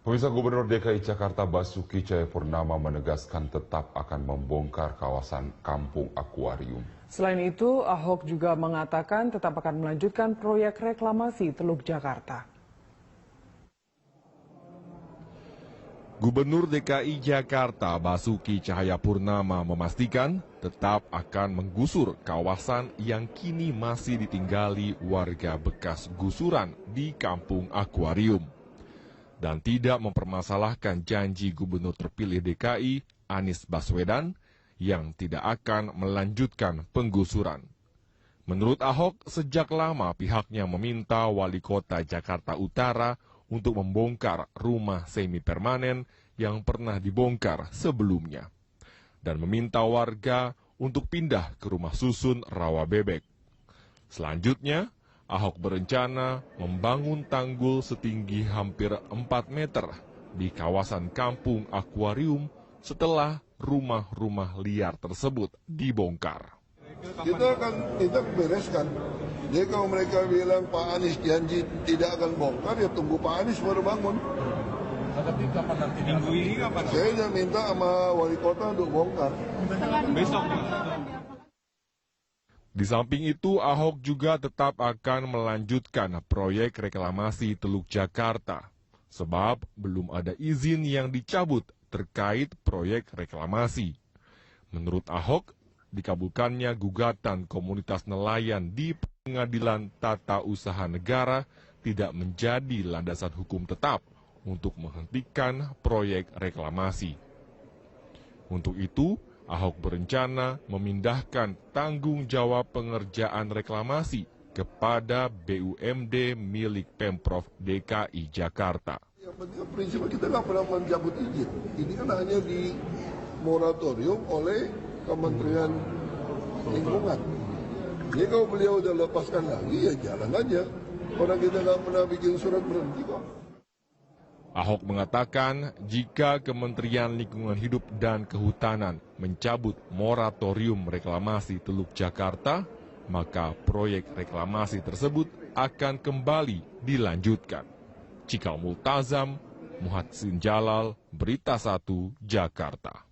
Pemirsa, Gubernur DKI Jakarta Basuki Cahayapurnama menegaskan tetap akan membongkar kawasan Kampung Akuarium. Selain itu, Ahok juga mengatakan tetap akan melanjutkan proyek reklamasi Teluk Jakarta. Gubernur DKI Jakarta Basuki Cahayapurnama memastikan tetap akan menggusur kawasan yang kini masih ditinggali warga bekas gusuran di Kampung Akuarium. Dan tidak mempermasalahkan janji Gubernur terpilih DKI Anies Baswedan yang tidak akan melanjutkan penggusuran. Menurut Ahok, sejak lama pihaknya meminta Wali Kota Jakarta Utara untuk membongkar rumah semi permanen yang pernah dibongkar sebelumnya dan meminta warga untuk pindah ke rumah susun rawa bebek. Selanjutnya, Ahok berencana membangun tanggul setinggi hampir 4 meter di kawasan Kampung Akuarium setelah rumah-rumah liar tersebut dibongkar. Kita bereskan. Jadi kalau mereka bilang Pak Anies janji tidak akan bongkar, ya tunggu Pak Anies baru bangun. Tapi kapan nanti? Minggu ini kapan? Saya sudah minta sama wali kota untuk bongkar. Besok. Di samping itu, Ahok juga tetap akan melanjutkan proyek reklamasi Teluk Jakarta, sebab belum ada izin yang dicabut terkait proyek reklamasi. Menurut Ahok, dikabulkannya gugatan komunitas nelayan di Pengadilan Tata Usaha Negara tidak menjadi landasan hukum tetap untuk menghentikan proyek reklamasi. Untuk itu, Ahok berencana memindahkan tanggung jawab pengerjaan reklamasi kepada BUMD milik Pemprov DKI Jakarta. Yang penting prinsipnya kita nggak pernah mencabut izin. Ini kan hanya di moratorium oleh Kementerian Lingkungan. Jadi kalau beliau udah lepaskan lagi, ya jalan aja. Orang kita nggak pernah bikin surat berhenti kok. Ahok mengatakan jika Kementerian Lingkungan Hidup dan Kehutanan mencabut moratorium reklamasi Teluk Jakarta, maka proyek reklamasi tersebut akan kembali dilanjutkan. Cikal Multazam, Muhadsin Jalal, Berita 1, Jakarta.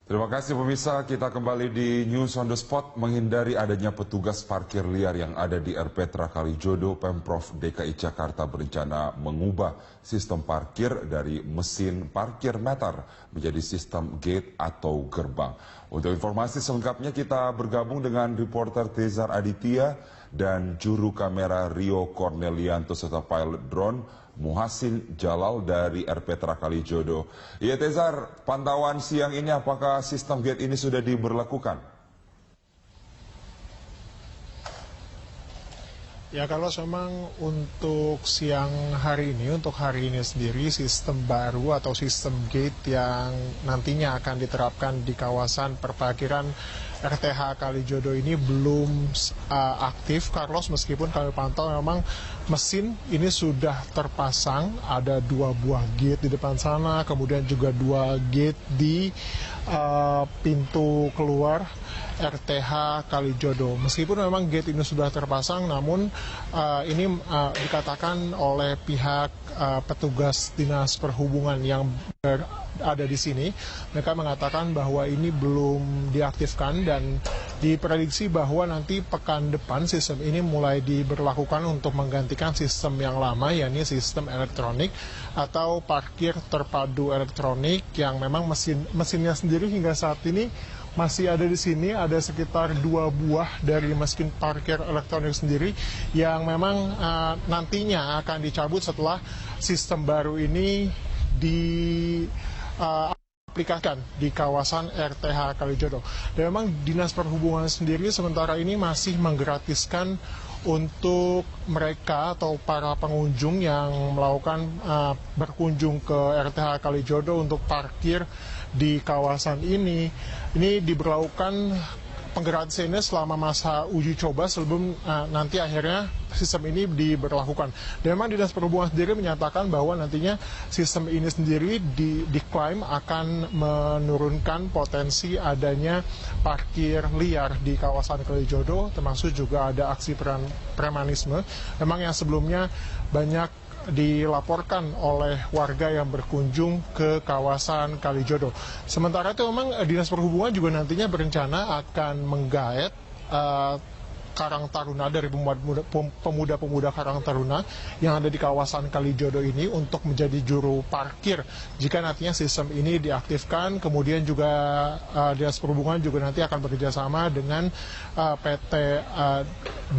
Terima kasih pemirsa, kita kembali di News on the Spot. Menghindari adanya petugas parkir liar yang ada di Erpetra Kalijodo, Pemprov DKI Jakarta berencana mengubah sistem parkir dari mesin parkir meter menjadi sistem gate atau gerbang. Untuk informasi selengkapnya kita bergabung dengan reporter Tezar Aditya dan juru kamera Rio Cornelianto serta pilot drone Muhadsin Jalal dari Erpetra Kalijodo. Ya Tezar, pantauan siang ini apakah sistem gate ini sudah diberlakukan? Ya, kalau memang untuk siang hari ini, untuk hari ini sendiri sistem baru atau sistem gate yang nantinya akan diterapkan di kawasan perparkiran RTH Kalijodo ini belum aktif, Carlos, meskipun kami pantau memang mesin ini sudah terpasang, ada 2 buah gate di depan sana, kemudian juga 2 gate di pintu keluar RTH Kalijodo. Meskipun memang gate ini sudah terpasang, namun ini dikatakan oleh pihak petugas Dinas Perhubungan yang ada di sini, mereka mengatakan bahwa ini belum diaktifkan dan diprediksi bahwa nanti pekan depan sistem ini mulai diberlakukan untuk menggantikan sistem yang lama, yakni sistem elektronik atau parkir terpadu elektronik yang memang mesinnya sendiri hingga saat ini masih ada di sini, ada sekitar 2 buah dari mesin parkir elektronik sendiri yang memang nantinya akan dicabut setelah sistem baru ini diaplikasikan di kawasan RTH Kalijodo. Dan memang Dinas Perhubungan sendiri sementara ini masih menggratiskan untuk mereka atau para pengunjung yang melakukan berkunjung ke RTH Kalijodo untuk parkir di kawasan ini diberlakukan penggratisannya selama masa uji coba sebelum nanti akhirnya sistem ini diberlakukan. Dan memang Dinas Perhubungan sendiri menyatakan bahwa nantinya sistem ini sendiri diklaim akan menurunkan potensi adanya parkir liar di kawasan Kalijodo, termasuk juga ada aksi premanisme. Memang yang sebelumnya banyak dilaporkan oleh warga yang berkunjung ke kawasan Kalijodo. Sementara itu memang Dinas Perhubungan juga nantinya berencana akan menggaet Karang Taruna dari pemuda-pemuda Karang Taruna yang ada di kawasan Kalijodo ini untuk menjadi juru parkir jika nantinya sistem ini diaktifkan. Kemudian juga Dinas Perhubungan juga nanti akan bekerjasama dengan PT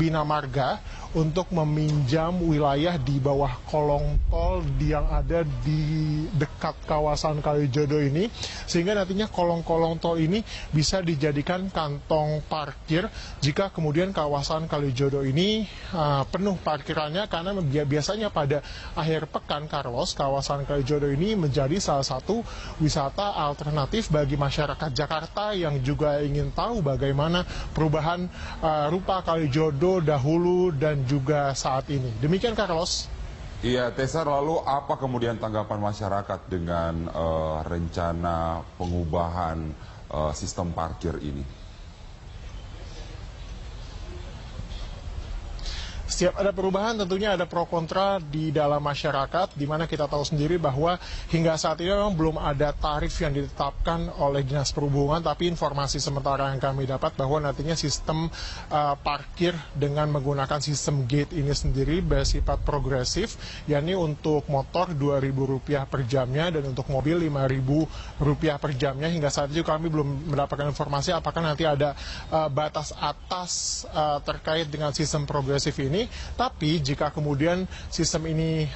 Bina Marga untuk meminjam wilayah di bawah kolong tol yang ada di dekat kawasan Kalijodo ini, sehingga nantinya kolong-kolong tol ini bisa dijadikan kantong parkir jika kemudian kawasan Kalijodo ini penuh parkirannya, karena biasanya pada akhir pekan, Carlos, kawasan Kalijodo ini menjadi salah satu wisata alternatif bagi masyarakat Jakarta yang juga ingin tahu bagaimana perubahan rupa Kalijodo dahulu dan juga saat ini. Demikian, Carlos. Iya, Tessa, lalu apa kemudian tanggapan masyarakat dengan rencana pengubahan sistem parkir ini? Setiap ada perubahan tentunya ada pro kontra di dalam masyarakat, di mana kita tahu sendiri bahwa hingga saat ini memang belum ada tarif yang ditetapkan oleh Dinas Perhubungan, tapi informasi sementara yang kami dapat bahwa nantinya sistem parkir dengan menggunakan sistem gate ini sendiri bersifat progresif, yakni untuk motor Rp2.000 per jamnya dan untuk mobil Rp5.000 per jamnya. Hingga saat itu kami belum mendapatkan informasi apakah nanti ada batas atas terkait dengan sistem progresif ini. Tapi jika kemudian sistem ini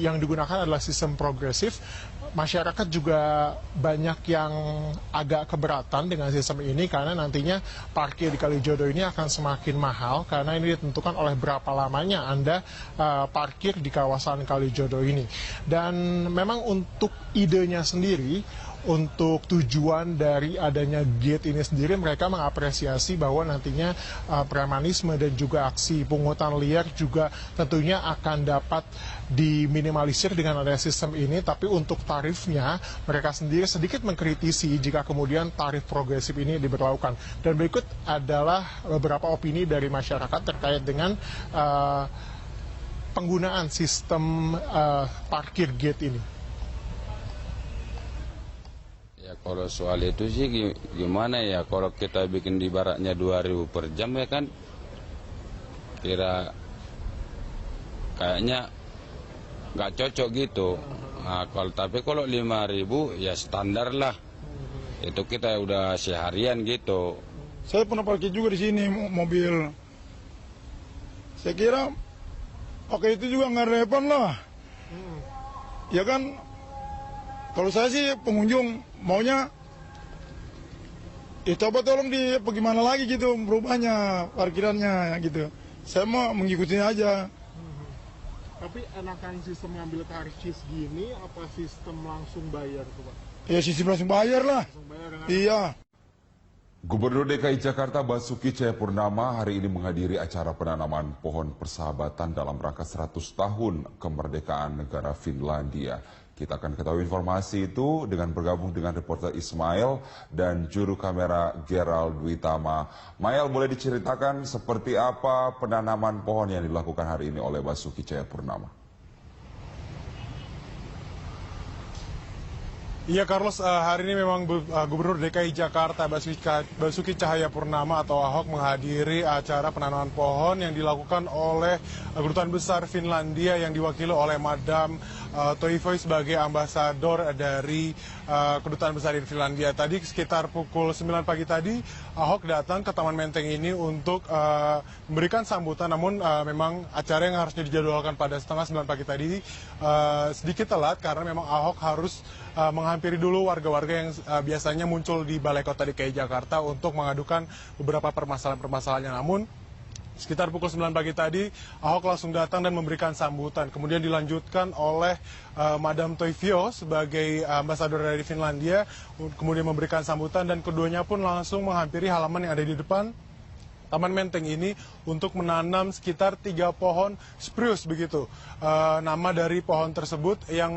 yang digunakan adalah sistem progresif, masyarakat juga banyak yang agak keberatan dengan sistem ini karena nantinya parkir di Kalijodo ini akan semakin mahal karena ini ditentukan oleh berapa lamanya Anda parkir di kawasan Kalijodo ini. Dan memang untuk idenya sendiri, untuk tujuan dari adanya gate ini sendiri, mereka mengapresiasi bahwa nantinya premanisme dan juga aksi pungutan liar juga tentunya akan dapat diminimalisir dengan adanya sistem ini. Tapi untuk tarifnya, mereka sendiri sedikit mengkritisi jika kemudian tarif progresif ini diberlakukan. Dan berikut adalah beberapa opini dari masyarakat terkait dengan penggunaan sistem parkir gate ini. Ya, kalau soal itu sih gimana ya, kalau kita bikin di baratnya 2.000 per jam ya kan kayaknya nggak cocok gitu. Nah, tapi kalau 5.000 ya standar lah, itu kita udah seharian gitu. Saya pernah parkir juga di sini mobil, saya kira pakai itu juga nggak relevan lah, ya kan. Kalau saya sih pengunjung maunya ya coba tolong bagaimana lagi gitu merubahnya parkirannya gitu. Saya mau mengikuti aja. Tapi enakan sistem ngambil tarif gini apa sistem langsung bayar tuh, Pak? Ya sistem langsung bayar lah. Iya. Gubernur DKI Jakarta Basuki Cahayapurnama hari ini menghadiri acara penanaman pohon persahabatan dalam rangka 100 tahun kemerdekaan negara Finlandia. Kita akan ketahui informasi itu dengan bergabung dengan reporter Ismail dan juru kamera Gerald Dwitama. Mael, boleh diceritakan seperti apa penanaman pohon yang dilakukan hari ini oleh Basuki Cahayapurnama? Iya, Carlos, hari ini memang Gubernur DKI Jakarta Basuki Cahayapurnama atau Ahok menghadiri acara penanaman pohon yang dilakukan oleh Kedutaan Besar Finlandia yang diwakili oleh Madam Toivoi sebagai ambasador dari Kedutaan Besar di Finlandia. Tadi sekitar pukul 9 pagi tadi, Ahok datang ke Taman Menteng ini untuk memberikan sambutan, namun memang acara yang harusnya dijadwalkan pada setengah 9 pagi tadi sedikit telat karena memang Ahok harus menghampiri dulu warga-warga yang biasanya muncul di Balai Kota DKI Jakarta untuk mengadukan beberapa permasalahan-permasalahannya. Namun sekitar pukul 9 pagi tadi, Ahok langsung datang dan memberikan sambutan. Kemudian dilanjutkan oleh Madam Toivio sebagai ambasador dari Finlandia, kemudian memberikan sambutan dan keduanya pun langsung menghampiri halaman yang ada di depan Taman Menteng ini untuk menanam sekitar 3 pohon spruce begitu. Nama dari pohon tersebut yang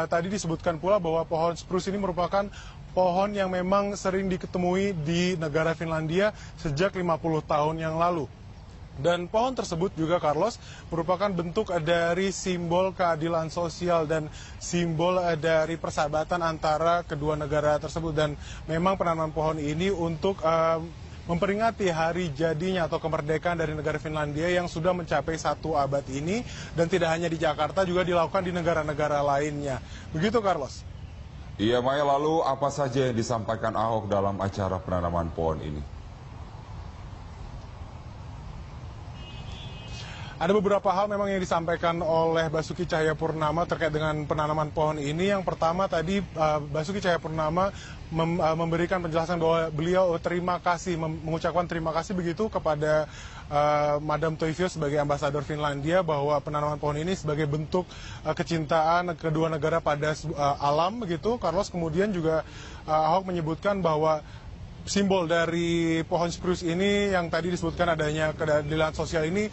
tadi disebutkan pula bahwa pohon spruce ini merupakan pohon yang memang sering diketemui di negara Finlandia sejak 50 tahun yang lalu. Dan pohon tersebut juga, Carlos, merupakan bentuk dari simbol keadilan sosial dan simbol dari persahabatan antara kedua negara tersebut. Dan memang penanaman pohon ini untuk memperingati hari jadinya atau kemerdekaan dari negara Finlandia yang sudah mencapai 1 abad ini. Dan tidak hanya di Jakarta, juga dilakukan di negara-negara lainnya. Begitu, Carlos. Iya, Maya, lalu apa saja yang disampaikan Ahok dalam acara penanaman pohon ini? Ada beberapa hal memang yang disampaikan oleh Basuki Cahayapurnama terkait dengan penanaman pohon ini. Yang pertama tadi Basuki Cahayapurnama memberikan penjelasan bahwa beliau terima kasih, mengucapkan terima kasih begitu kepada Madam Toivio sebagai ambasador Finlandia, bahwa penanaman pohon ini sebagai bentuk kecintaan kedua negara pada alam begitu. Carlos, kemudian juga Ahok menyebutkan bahwa simbol dari pohon spruce ini yang tadi disebutkan adanya keadilan sosial ini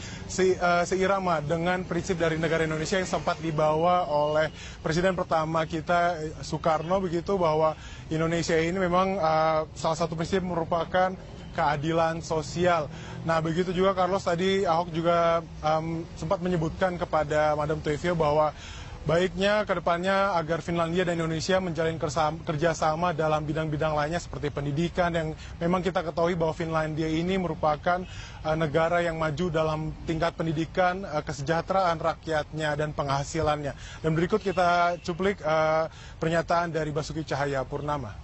seirama dengan prinsip dari negara Indonesia yang sempat dibawa oleh Presiden pertama kita Soekarno begitu, bahwa Indonesia ini memang salah satu prinsip merupakan keadilan sosial. Nah, begitu juga Carlos, tadi Ahok juga sempat menyebutkan kepada Madam Toivio bahwa baiknya ke depannya agar Finlandia dan Indonesia menjalin kerjasama dalam bidang-bidang lainnya seperti pendidikan, yang memang kita ketahui bahwa Finlandia ini merupakan negara yang maju dalam tingkat pendidikan, kesejahteraan rakyatnya, dan penghasilannya. Dan berikut kita cuplik pernyataan dari Basuki Cahayapurnama.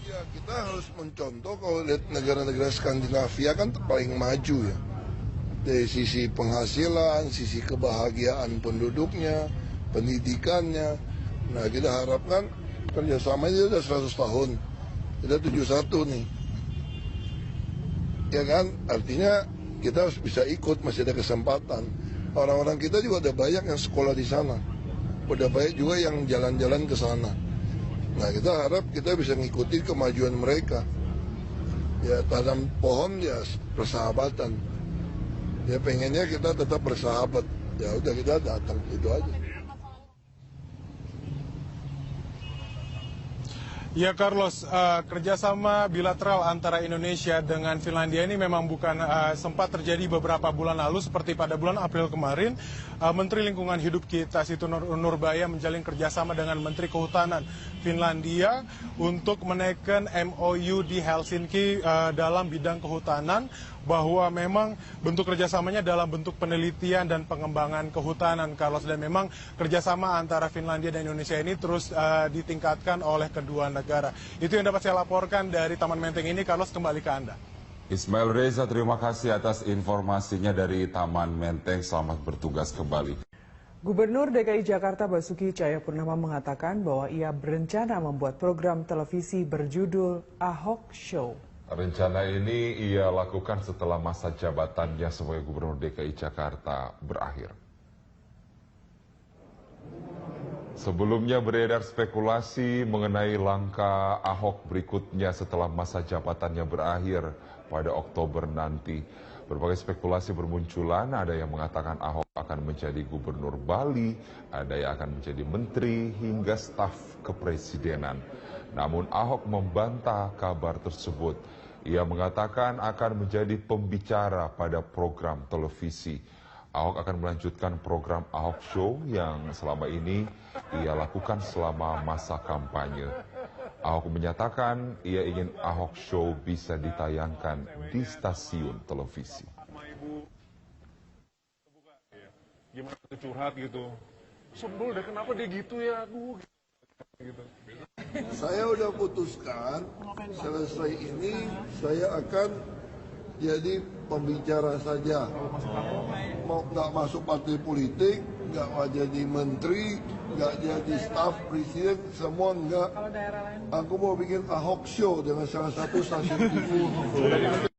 Ya, kita harus mencontoh, kalau lihat negara-negara Skandinavia kan paling maju ya. Dari sisi penghasilan, sisi kebahagiaan penduduknya, pendidikannya. Nah, kita harapkan kerjasama ini sudah 100 tahun. Kita 71 nih. Ya kan? Artinya kita harus bisa ikut, masih ada kesempatan. Orang-orang kita juga ada banyak yang sekolah di sana. Udah banyak juga yang jalan-jalan ke sana. Nah, kita harap kita bisa mengikuti kemajuan mereka. Ya, tanam pohon ya persahabatan. Ya, pengennya kita tetap bersahabat. Ya udah, kita datang, itu aja. Ya, Carlos, kerjasama bilateral antara Indonesia dengan Finlandia ini memang bukan sempat terjadi beberapa bulan lalu. Seperti pada bulan April kemarin, Menteri Lingkungan Hidup kita, Situ Nurbaya, menjalin kerjasama dengan Menteri Kehutanan Finlandia untuk menaikkan MOU di Helsinki dalam bidang kehutanan, bahwa memang bentuk kerjasamanya dalam bentuk penelitian dan pengembangan kehutanan, Carlos. Dan memang kerjasama antara Finlandia dan Indonesia ini terus ditingkatkan oleh kedua negara. Itu yang dapat saya laporkan dari Taman Menteng ini. Carlos, kembali ke Anda. Ismail Reza, terima kasih atas informasinya dari Taman Menteng. Selamat bertugas kembali. Gubernur DKI Jakarta Basuki Cahayapurnama mengatakan bahwa ia berencana membuat program televisi berjudul Ahok Show. Rencana ini ia lakukan setelah masa jabatannya sebagai Gubernur DKI Jakarta berakhir. Sebelumnya beredar spekulasi mengenai langkah Ahok berikutnya setelah masa jabatannya berakhir pada Oktober nanti. Berbagai spekulasi bermunculan, ada yang mengatakan Ahok akan menjadi Gubernur Bali, ada yang akan menjadi menteri hingga staf kepresidenan. Namun Ahok membantah kabar tersebut. Ia mengatakan akan menjadi pembicara pada program televisi. Ahok akan melanjutkan program Ahok Show yang selama ini ia lakukan selama masa kampanye. Ahok menyatakan ia ingin Ahok Show bisa ditayangkan di stasiun televisi. Gimana curhat gitu. Sebel deh, kenapa dia gitu ya? Aduh, gitu. Saya udah putuskan, selesai ini saya akan jadi pembicara saja. Mau nggak masuk partai politik, nggak jadi menteri, nggak jadi staf presiden, semua nggak. Aku mau bikin Ahok Show dengan salah satu stasiun TV.